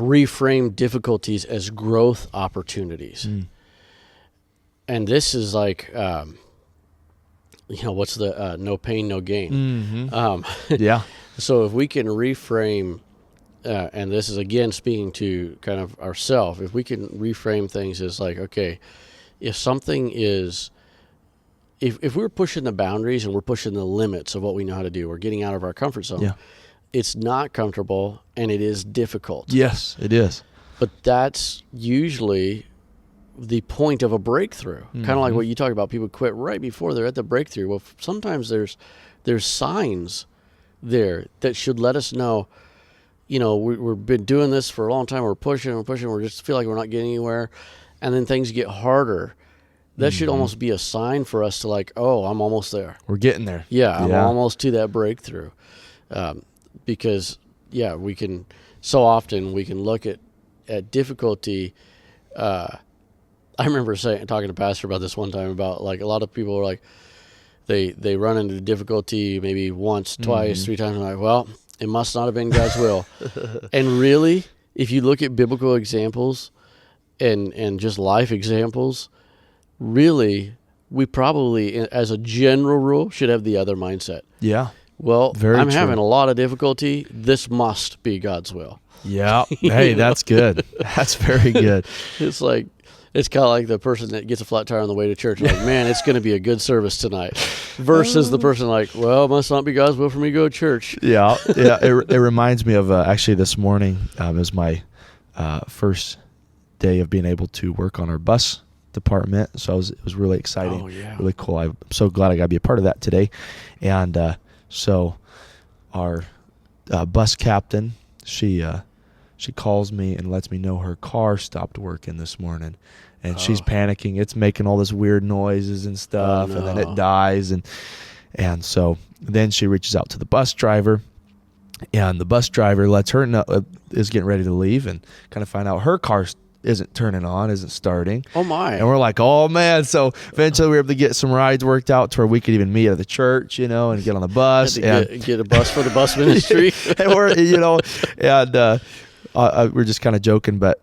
reframe difficulties as growth opportunities. And this is like, what's the no pain, no gain? Yeah. So if we can reframe, and this is again speaking to kind of ourselves, if we can reframe things as like, okay, if something is, if we're pushing the boundaries and we're pushing the limits of what we know how to do, we're getting out of our comfort zone. It's not comfortable and it is difficult. Yes, it is. But that's usually the point of a breakthrough. Kind of like what you talk about, people quit right before they're at the breakthrough. Well, sometimes there's signs there that should let us know, we've been doing this for a long time. We're pushing, we just feel like we're not getting anywhere. And then things get harder. That should almost be a sign for us to like, oh, I'm almost there. We're getting there. Yeah, I'm almost to that breakthrough. Because, we can look at difficulty. I remember talking to Pastor about this one time about like a lot of people are like, they run into difficulty maybe once, twice, 3 times. And like, well, it must not have been God's will. And really, if you look at biblical examples and just life examples, really, we probably, as a general rule, should have the other mindset. Yeah. Well, I'm true. having a lot of difficulty. This must be God's will. Yeah. Hey, that's good. That's very good. It's kind of like the person that gets a flat tire on the way to church. Like, man, it's going to be a good service tonight. Versus the person like, well, it must not be God's will for me to go to church. Yeah. It reminds me of actually this morning is my first day of being able to work on our bus department. So it was really exciting. Oh, yeah. Really cool. I'm so glad I got to be a part of that today. And so our bus captain, she calls me and lets me know her car stopped working this morning. And she's panicking. It's making all this weird noises and stuff, and then it dies. And so then she reaches out to the bus driver, and the bus driver lets her know, is getting ready to leave, and kind of find out her car isn't turning on, isn't starting. Oh, my. And we're like, oh, man. So eventually we were able to get some rides worked out to where we could even meet at the church, and get on the bus. And get a bus for the bus ministry. And we're just kind of joking, but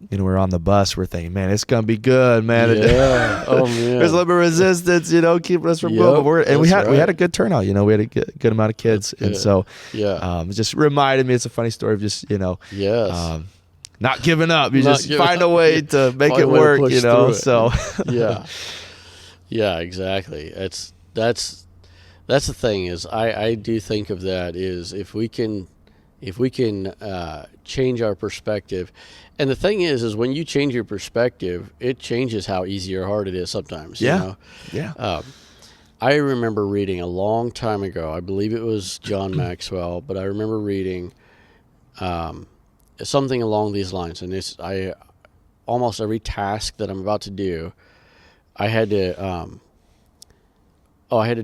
we're on the bus. We're thinking, man, it's gonna be good, man. Yeah. Oh man. There's a little bit of resistance, keeping us from going. And we had a good turnout. We had a good amount of kids, and so it just reminded me. It's a funny story of just yes. Not giving up. You just find a way to make it work. So yeah, exactly. That's the thing is I do think of that is if we can change our perspective. And the thing is when you change your perspective, it changes how easy or hard it is sometimes. Yeah. I remember reading a long time ago, I believe it was John Maxwell, but I remember reading something along these lines. And almost every task that I'm about to do, I had to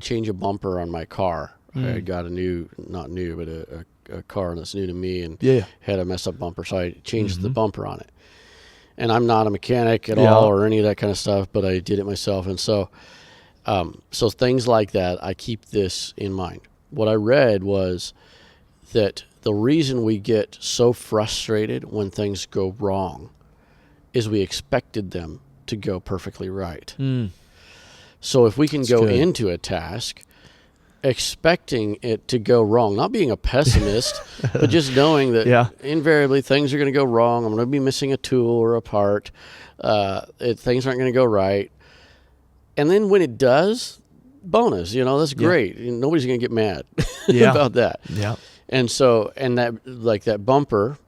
change a bumper on my car. I had got a car that's new to me and had a messed up bumper. So I changed the bumper on it. And I'm not a mechanic at all or any of that kind of stuff, but I did it myself. And so things like that, I keep this in mind. What I read was that the reason we get so frustrated when things go wrong is we expected them to go perfectly right. So if we can go into a task expecting it to go wrong, not being a pessimist, but just knowing that invariably things are going to go wrong. I'm going to be missing a tool or a part. Things aren't going to go right. And then when it does, bonus, that's great. Nobody's going to get mad about that. Yeah. And so, that bumper,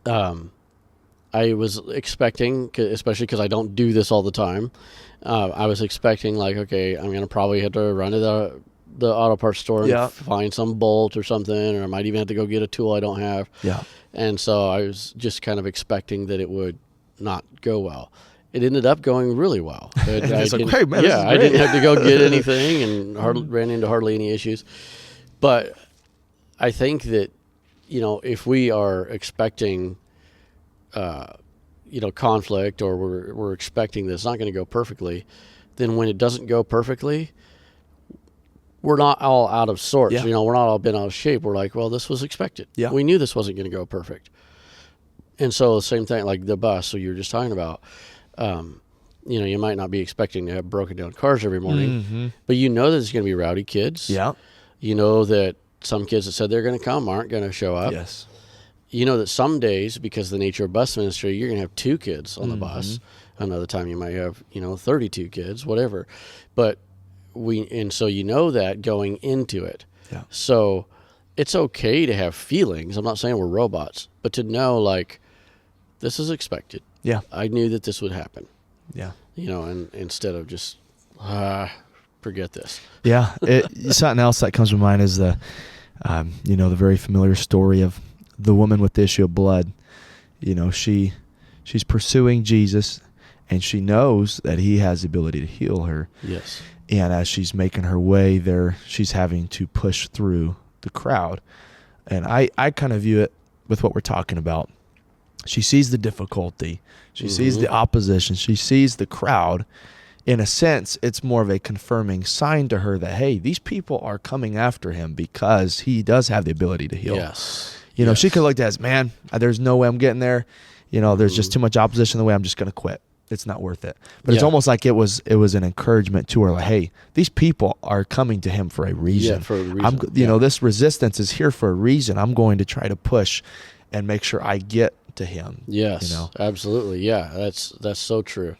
I was expecting, especially because I don't do this all the time, I was expecting okay, I'm going to probably have to run to the auto parts store and find some bolt or something, or I might even have to go get a tool I don't have. Yeah. And so I was just kind of expecting that it would not go well. It ended up going really well. I didn't have to go get anything and ran into hardly any issues. But I think that, if we are expecting, conflict, or we're expecting that it's not going to go perfectly, then when it doesn't go perfectly, we're not all out of sorts. We're not all bent out of shape. We're like, well, this was expected. Yeah. We knew this wasn't going to go perfect. And so the same thing, like the bus. So you were just talking about, you might not be expecting to have broken down cars every morning, but you know that there's going to be rowdy kids. Yeah. You know that some kids that said they're going to come aren't going to show up. Yes. You know that some days, because of the nature of bus ministry, you're going to have 2 kids on the bus. Another time you might have, 32 kids, whatever. But so you know that going into it. Yeah. So it's okay to have feelings. I'm not saying we're robots, but to know, like, this is expected. Yeah. I knew that this would happen. Yeah. And instead of just, forget this. Yeah. Something else that comes to mind is the very familiar story of the woman with the issue of blood. She's pursuing Jesus, and she knows that he has the ability to heal her. Yes. And as she's making her way there, she's having to push through the crowd. And I kind of view it with what we're talking about. She sees the difficulty. She sees the opposition. She sees the crowd. In a sense, it's more of a confirming sign to her that, hey, these people are coming after him because he does have the ability to heal. Yes. She could look at it as, man, there's no way I'm getting there. There's just too much opposition in the way. I'm just going to quit. It's not worth it. But it's almost like it was an encouragement to her, like, hey, these people are coming to him for a reason. Yeah, for a reason. This resistance is here for a reason. I'm going to try to push and make sure I get to him. Yes, absolutely. Yeah, that's so true.